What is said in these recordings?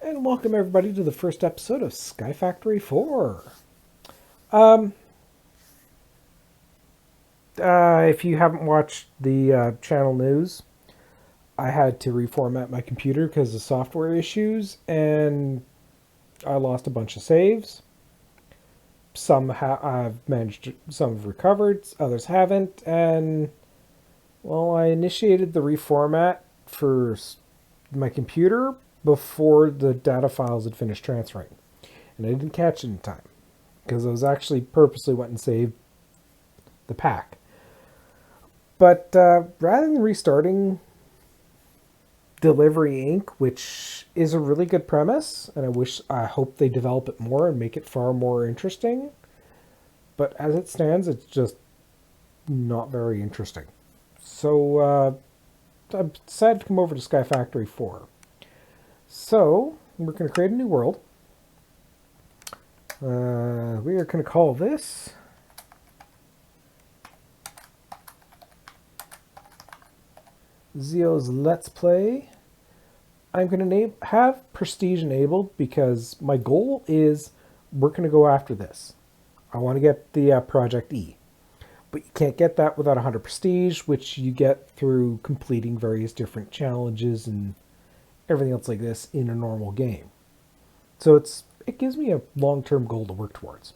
And welcome everybody to the first episode of Sky Factory 4. Um, if you haven't watched the channel news, I had to reformat my computer because of software issues, and I lost a bunch of saves. I've managed, some have recovered, others haven't, and well, I initiated the reformat for my computer before the data files had finished transferring, and I didn't catch it in time because I was actually purposely went and saved the pack. But rather than restarting Delivery Inc., which is a really good premise, and I hope they develop it more and make it far more interesting. But as it stands, it's just not very interesting. So I decided to come over to Sky Factory 4. So we're going to create a new world. We are going to call this Zio's Let's Play. I'm going to have Prestige enabled because my goal is we're going to go after this. I want to get the Project E. But you can't get that without 100 Prestige, which you get through completing various different challenges and everything else like this in a normal game. So it gives me a long-term goal to work towards.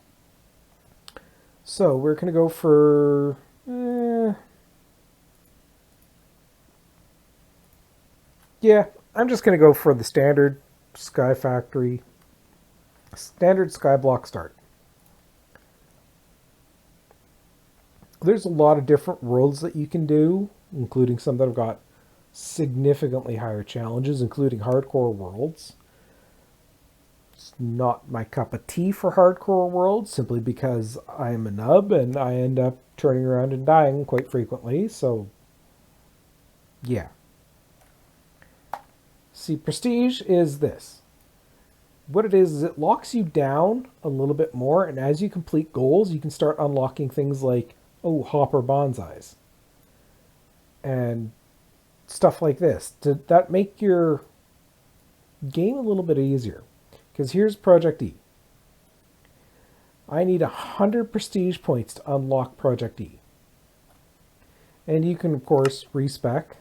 So we're going to go for... yeah, I'm just going to go for the standard Sky Factory, standard skyblock start. There's a lot of different worlds that you can do, including some that have got significantly higher challenges, including hardcore worlds. It's not my cup of tea for hardcore worlds, simply because I'm a nub and I end up turning around and dying quite frequently, so yeah. See, Prestige is this. What it is it locks you down a little bit more, and as you complete goals, you can start unlocking things like, hopper bonsais. And stuff like this. That make your game a little bit easier. Because here's Project E. I need 100 Prestige points to unlock Project E. And you can, of course, respec.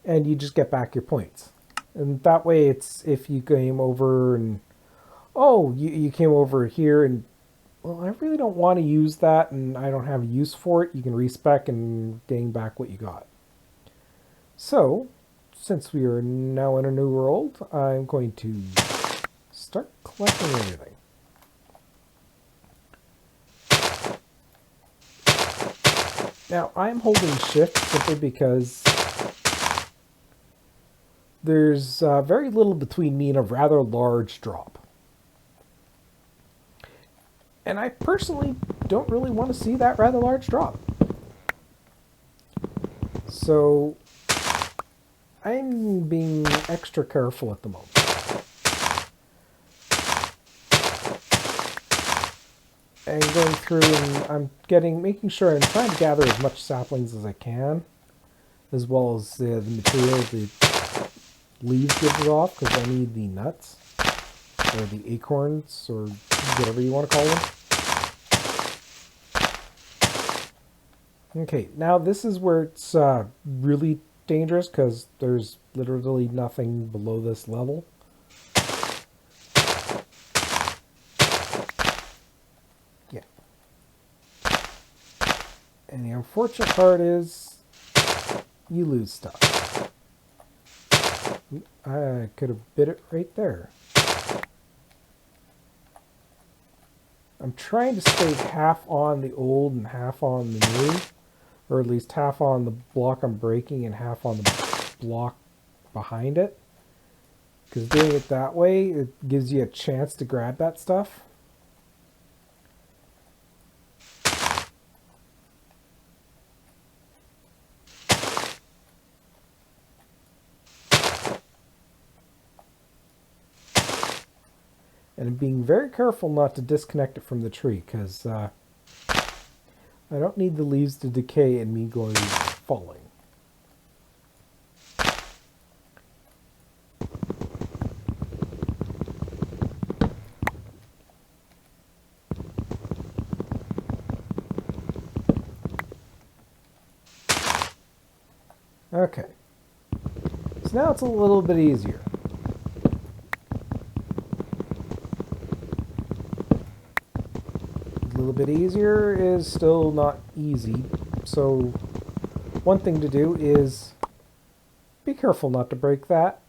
And you just get back your points. And that way it's, if you came over and, you came over here and, well, I really don't want to use that and I don't have a use for it, you can respec and gain back what you got. So, since we are now in a new world, I'm going to start collecting everything. Now, I'm holding shift simply because there's very little between me and a rather large drop. And I personally don't really want to see that rather large drop. So I'm being extra careful at the moment. And going through and making sure I'm trying to gather as much saplings as I can, as well as the material the leaves gives off, because I need the nuts, or the acorns, or whatever you want to call them. Okay, now this is where it's really dangerous, because there's literally nothing below this level. Yeah. And the unfortunate part is, you lose stuff. I could have bit it right there. I'm trying to stay half on the old and half on the new, or at least half on the block I'm breaking and half on the block behind it. Because doing it that way, it gives you a chance to grab that stuff. And being very careful not to disconnect it from the tree, because I don't need the leaves to decay and me falling. Okay. So now it's a little bit easier. A little bit easier is still not easy. So one thing to do is be careful not to break that.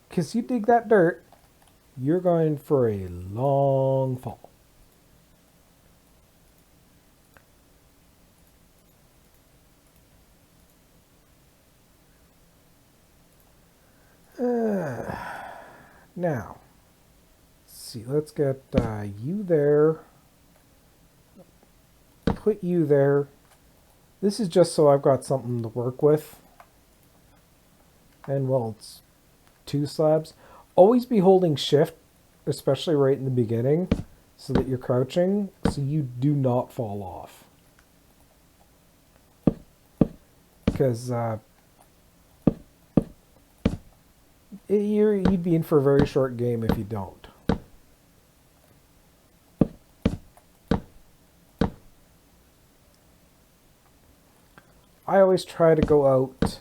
Because you dig that dirt, you're going for a long fall. Now, let's see, let's get you there. Put you there. This is just so I've got something to work with. And well, it's 2 slabs. Always be holding shift, especially right in the beginning, so that you're crouching, so you do not fall off. Because you'd be in for a very short game if you don't. I always try to go out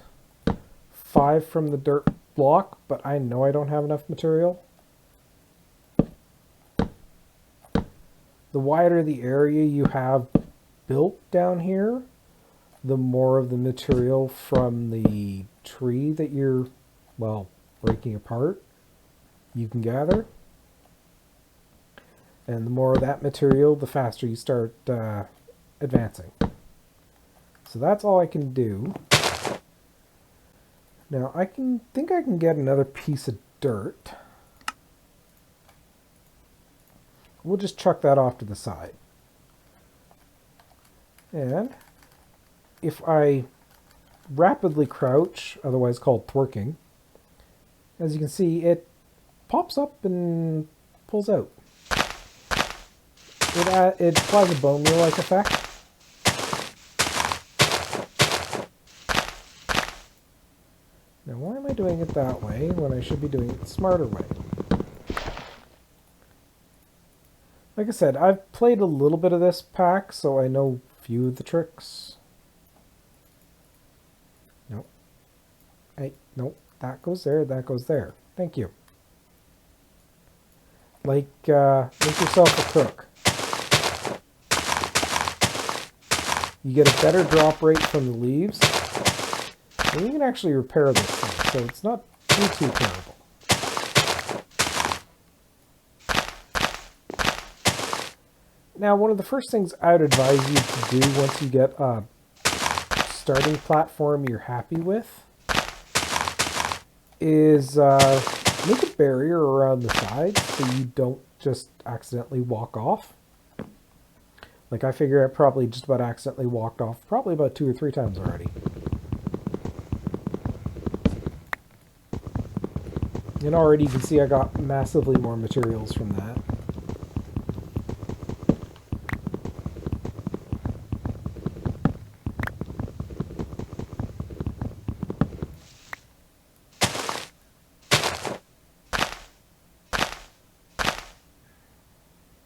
5 from the dirt block, but I know I don't have enough material. The wider the area you have built down here, the more of the material from the tree that you're, well, breaking apart you can gather. And the more of that material, the faster you start advancing. So that's all I can do. Now I think I can get another piece of dirt. We'll just chuck that off to the side. And if I rapidly crouch, otherwise called twerking, as you can see, it pops up and pulls out. It applies a bone meal-like effect. Now, why am I doing it that way when I should be doing it the smarter way? Like I said, I've played a little bit of this pack, so I know a few of the tricks. Nope. Hey, nope. That goes there, that goes there. Thank you. Like, make yourself a crook. You get a better drop rate from the leaves. And you can actually repair this thing, so it's not too terrible. Now, one of the first things I'd advise you to do once you get a starting platform you're happy with is make a barrier around the sides so you don't just accidentally walk off. Like, I figure I probably just about accidentally walked off probably about 2 or 3 times already. And already you can see I got massively more materials from that.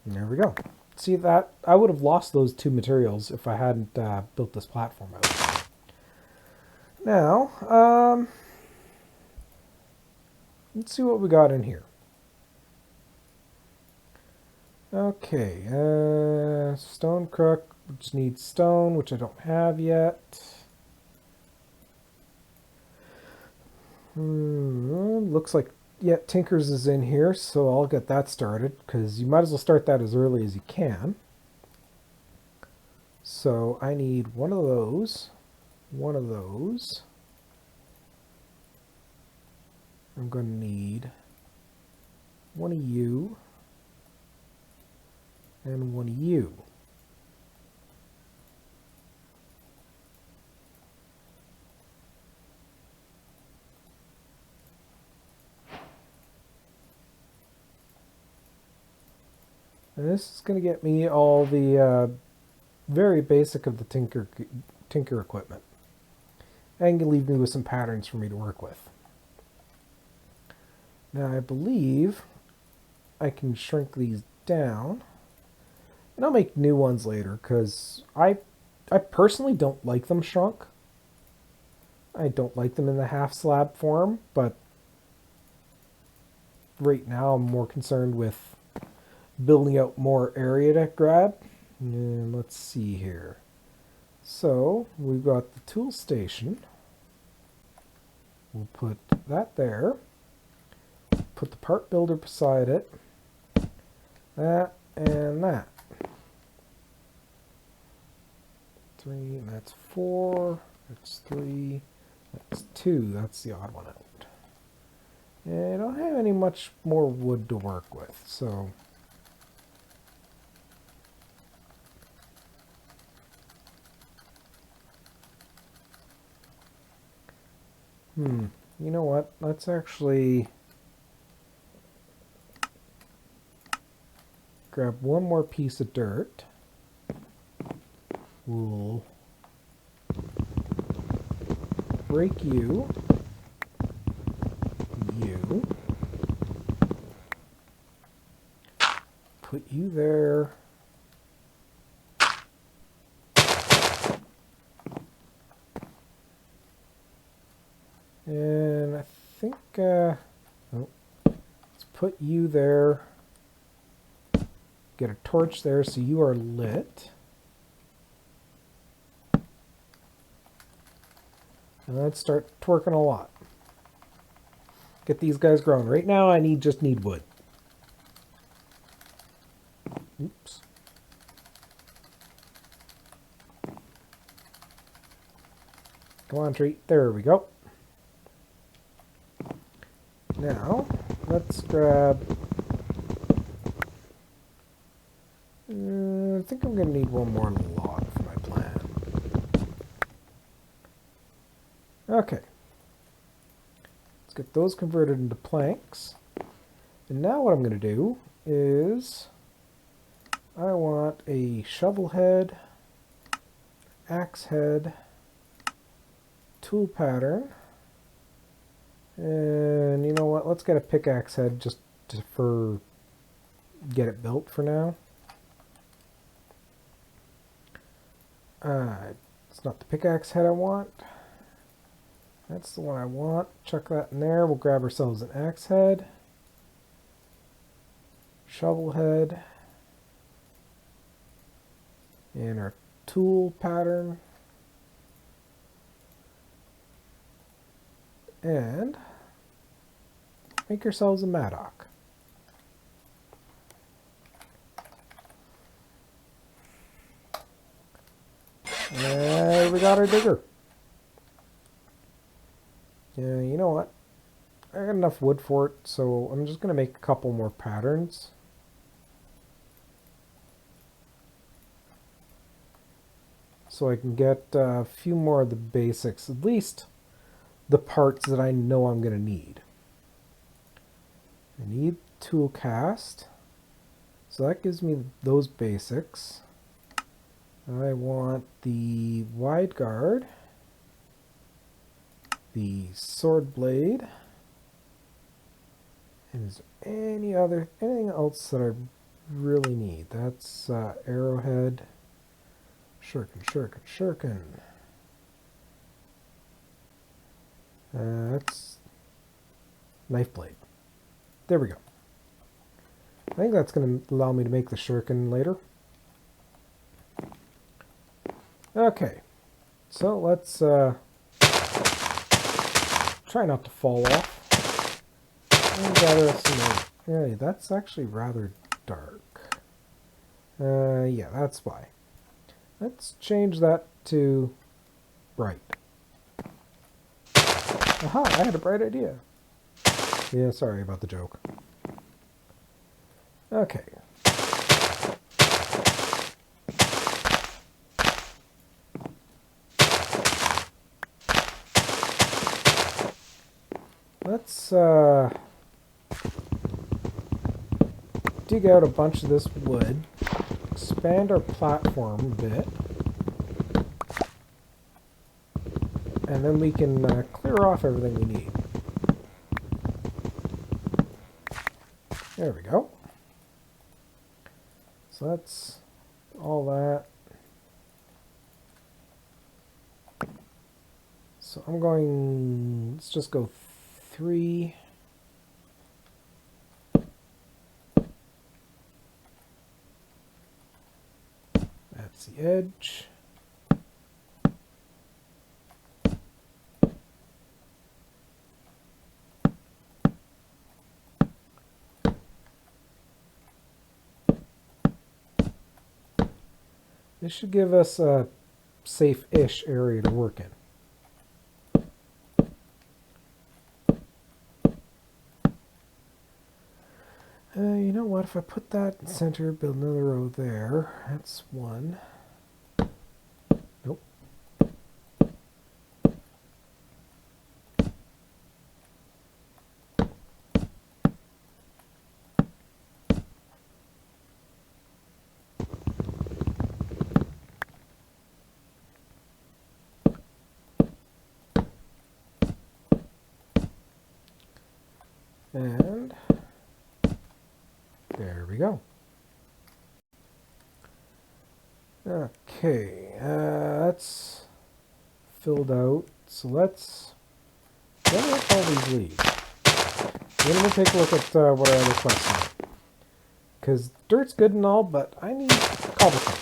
There we go. See that? I would have lost those 2 materials if I hadn't built this platform out. Now, let's see what we got in here. Okay, stone crook, which needs stone, which I don't have yet. Looks like, yeah, Tinker's is in here, so I'll get that started, because you might as well start that as early as you can. So I need one of those, one of those. I'm going to need one of you and one of you. And this is going to get me all the very basic of the tinker equipment. And can leave me with some patterns for me to work with. Now I believe I can shrink these down. And I'll make new ones later, because I personally don't like them shrunk. I don't like them in the half slab form, but right now I'm more concerned with building out more area to grab. And let's see here. So we've got the tool station. We'll put that there. Put the part builder beside it. That and that. 3, that's 4, that's 3, that's 2, that's the odd one out. And I don't have any much more wood to work with, so you know what? Let's actually grab one more piece of dirt. We'll break you, put you there, and I think, let's put you there, get a torch there so you are lit. And let's start twerking a lot. Get these guys growing. Right now I just need wood. Oops. Come on, tree. There we go. Now, let's grab... I think I'm going to need one more log for my plan. Okay. Let's get those converted into planks. And now what I'm going to do is I want a shovel head, axe head, tool pattern, and you know what, let's get a pickaxe head just to get it built for now. It's not the pickaxe head I want. That's the one I want. Chuck that in there. We'll grab ourselves an axe head, shovel head, and our tool pattern. And make yourselves a mattock. And we got our digger. Yeah, you know what? I got enough wood for it, so I'm just going to make a couple more patterns. So I can get a few more of the basics, at least the parts that I know I'm going to need. I need tool cast, so that gives me those basics. I want the wide guard, the sword blade, and is there anything else that I really need? That's arrowhead, shuriken. That's knife blade. There we go. I think that's going to allow me to make the shuriken later. Okay, so let's try not to fall off. And gather us some more. Yeah, that's actually rather dark. Yeah, that's why. Let's change that to bright. Aha, I had a bright idea. Yeah, sorry about the joke. Okay. Let's dig out a bunch of this wood, expand our platform a bit, and then we can clear off everything we need. There we go. So that's all that. So I'm going, let's just go 3. That's the edge. This should give us a safe-ish area to work in. You know what, if I put that in center, build another row there, that's 1. Nope. And there we go. Okay, that's filled out. So let's get all these leaves. Then we'll take a look at what our other quests are. Because dirt's good and all, but I need cobblestone.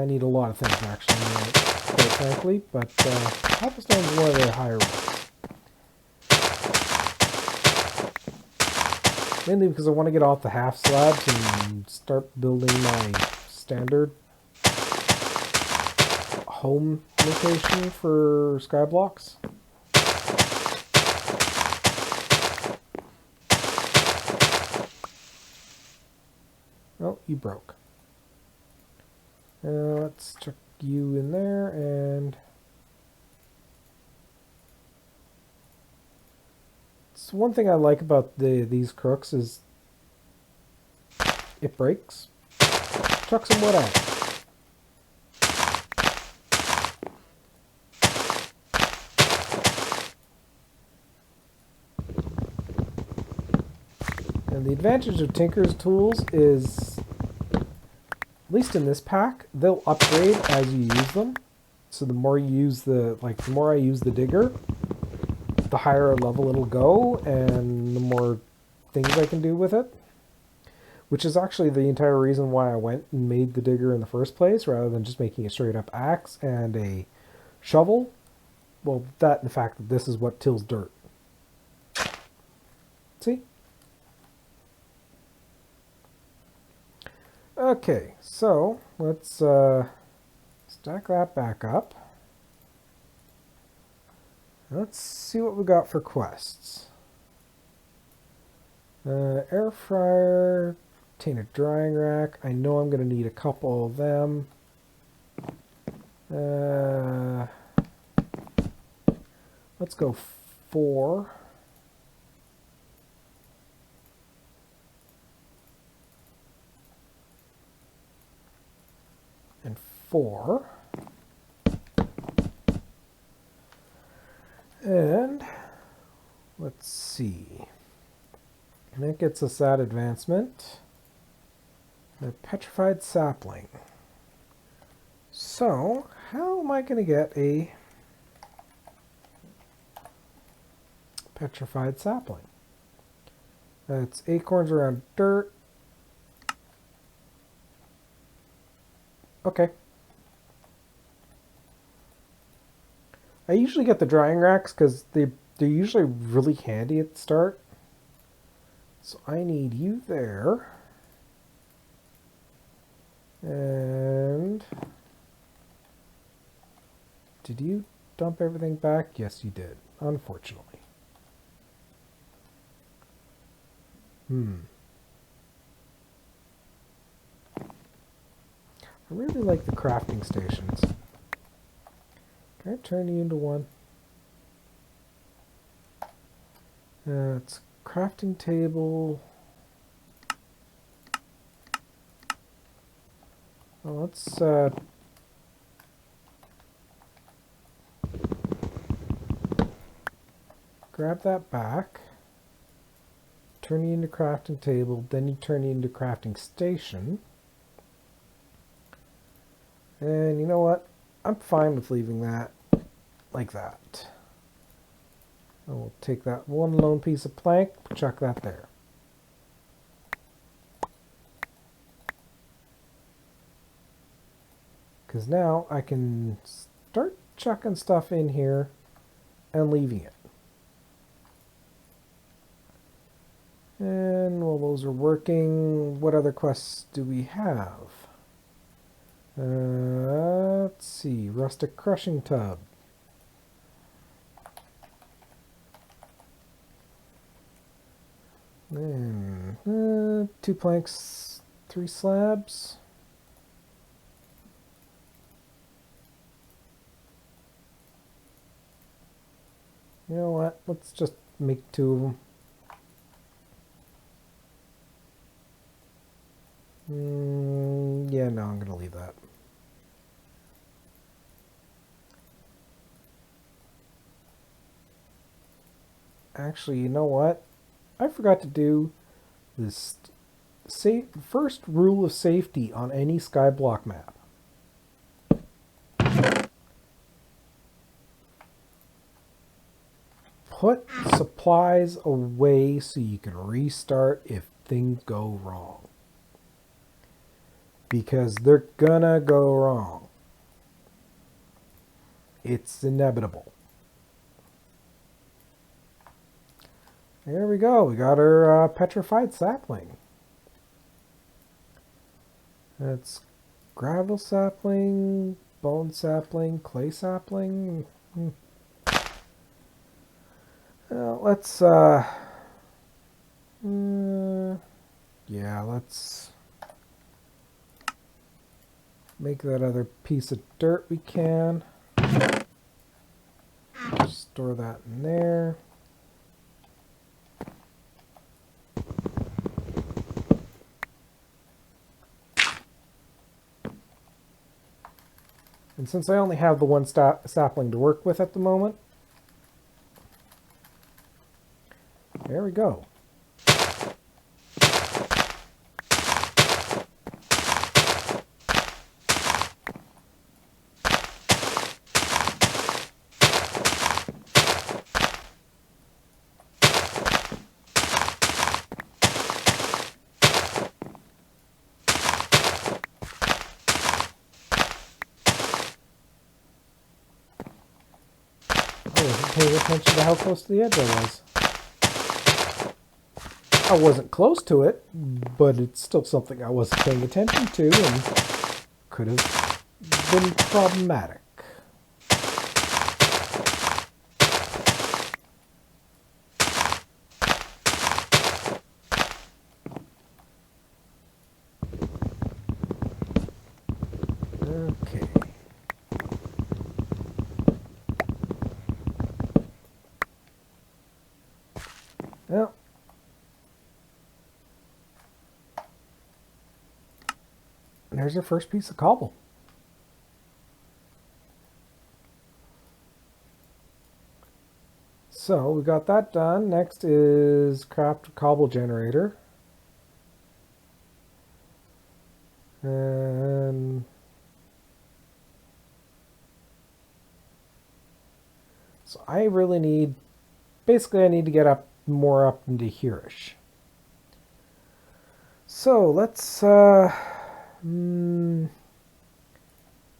I need a lot of things, actually, quite frankly, but cobblestone is one of the higher ones. Mainly because I want to get off the half slabs and start building my standard home location for skyblocks. Oh, you broke. Let's chuck you in there, and so one thing I like about these crooks is it breaks. Chuck some wood at it. And the advantage of Tinker's tools is, at least in this pack, they'll upgrade as you use them. So the more you use the more I use the digger, the higher level it'll go, and the more things I can do with it. Which is actually the entire reason why I went and made the digger in the first place, rather than just making a straight up axe and a shovel. Well, that and the fact that this is what tills dirt. See? Okay, so let's stack that back up. Let's see what we got for quests. Air fryer, container drying rack. I know I'm going to need a couple of them. Let's go 4. And 4. And let's see. And that gets us that advancement. The Petrified Sapling. So, how am I going to get a Petrified Sapling? It's acorns around dirt. Okay. I usually get the drying racks because they're usually really handy at the start. So I need you there. And did you dump everything back? Yes, you did, unfortunately. I really like the crafting stations. Can I turn you into one? It's crafting table. Well, let's grab that back. Turn you into crafting table, then you turn you into crafting station. And you know what? I'm fine with leaving that like that. And we'll take that one lone piece of plank, chuck that there. Because now I can start chucking stuff in here and leaving it. And while those are working, what other quests do we have? Let's see, rustic crushing tub. Then 2 planks, 3 slabs. You know what? Let's just make 2 of them. Yeah, no, I'm going to leave that. Actually, you know what? I forgot to do this first rule of safety on any skyblock map. Put supplies away so you can restart if things go wrong. Because they're gonna go wrong. It's inevitable. There we go. We got our Petrified Sapling. That's gravel sapling, bone sapling, clay sapling. Let's yeah, let's make that other piece of dirt we can. Store that in there. And since I only have the one sapling to work with at the moment, there we go. I wasn't paying attention to how close to the edge I was. I wasn't close to it, but it's still something I wasn't paying attention to and could have been problematic. Okay. Well, there's our first piece of cobble. So we got that done. Next is craft a cobble generator. And so I really need, basically I need to get up more up into here-ish. So let's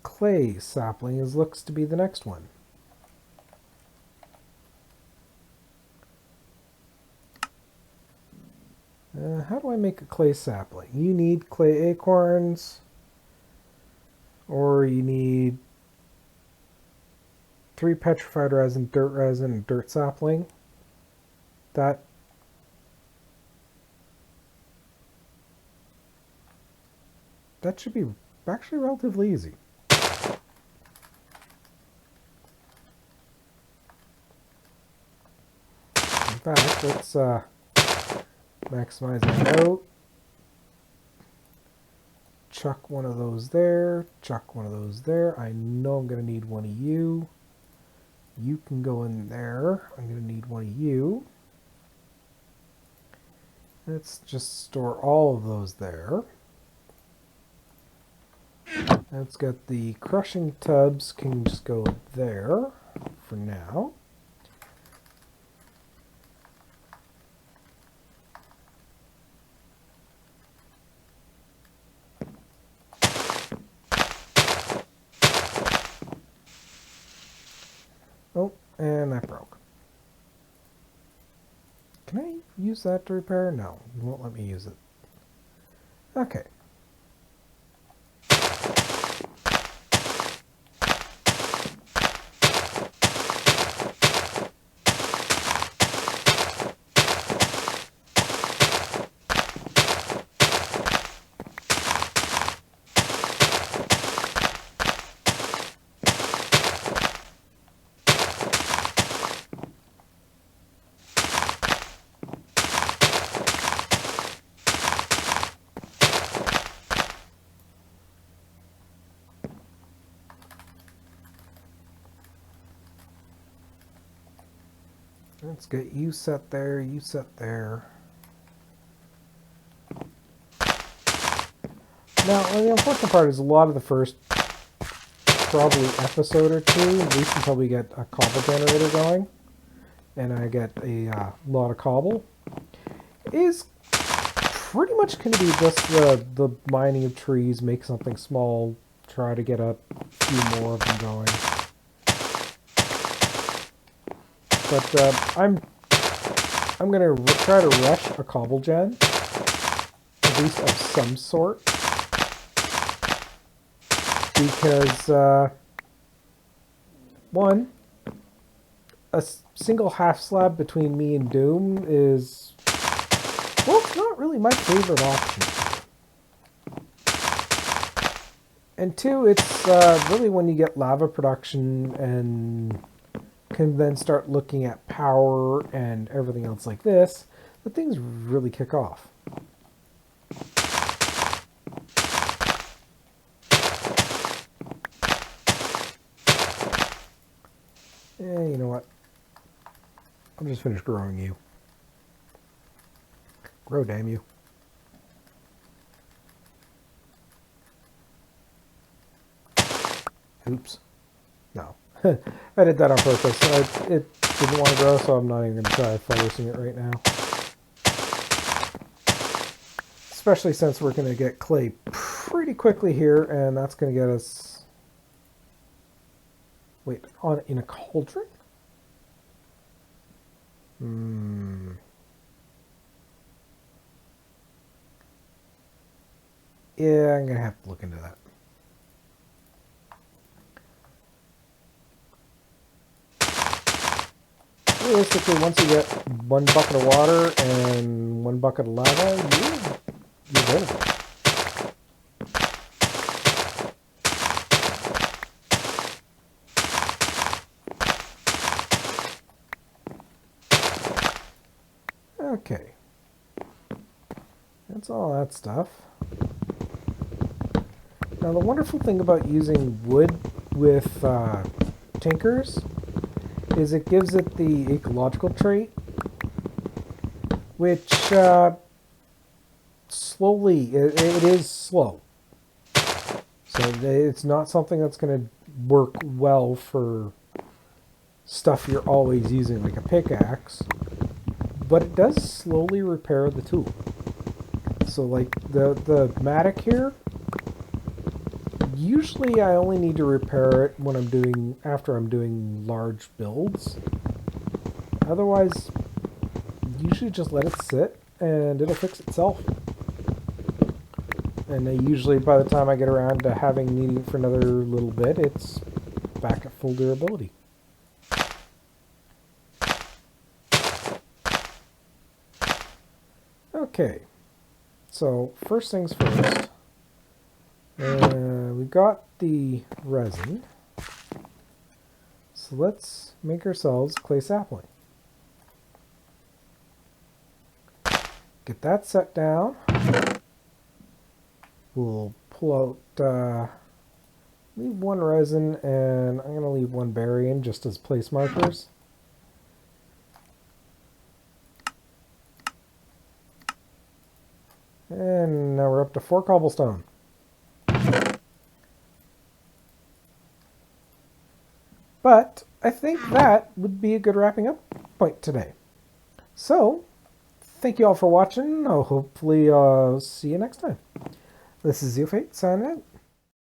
clay sapling looks to be the next one. How do I make a clay sapling? You need clay acorns, or you need 3 petrified resin, and dirt sapling. That should be actually relatively easy. In fact, let's maximize that out. Chuck one of those there. Chuck one of those there. I know I'm going to need one of you. You can go in there. I'm going to need one of you. Let's just store all of those there. Let's get the crushing tubs, can just go there for now. Oh, and that broke. Can I use that to repair? No, it won't let me use it. Okay. Let's get you set there, you set there. Now, the unfortunate part is a lot of the first probably episode or two, at least until we get a cobble generator going, and I get a lot of cobble, is pretty much going to be just the mining of trees, make something small, try to get a few more of them going. But I'm going to try to rush a cobble gen, at least of some sort, because one, a single half slab between me and Doom is, well, it's not really my favorite option. And two, it's really when you get lava production and can then start looking at power and everything else like this, the things really kick off. You know what? I'll just finish growing you. Grow, damn you. Oops. No. I did that on purpose. It didn't want to grow, so I'm not even going to try forcing it right now. Especially since we're going to get clay pretty quickly here, and that's going to get us... Wait, in a cauldron? Yeah, I'm going to have to look into that. Realistically, once you get 1 bucket of water and 1 bucket of lava, you're golden. Okay. That's all that stuff. Now, the wonderful thing about using wood with tinkers is it gives it the ecological trait, which slowly, it is slow. So it's not something that's going to work well for stuff you're always using, like a pickaxe, but it does slowly repair the tool. So like the mattock here, usually I only need to repair it when after I'm doing large builds. Otherwise, usually just let it sit and it'll fix itself. And usually by the time I get around to needing it for another little bit, it's back at full durability. Okay, so first things first. We got the resin, so let's make ourselves clay sapling. Get that set down. We'll pull out, leave 1 resin, and I'm going to leave 1 berry in just as place markers. And now we're up to 4 cobblestone. But I think that would be a good wrapping up point today. So, thank you all for watching. I'll hopefully see you next time. This is Zeofate signing out.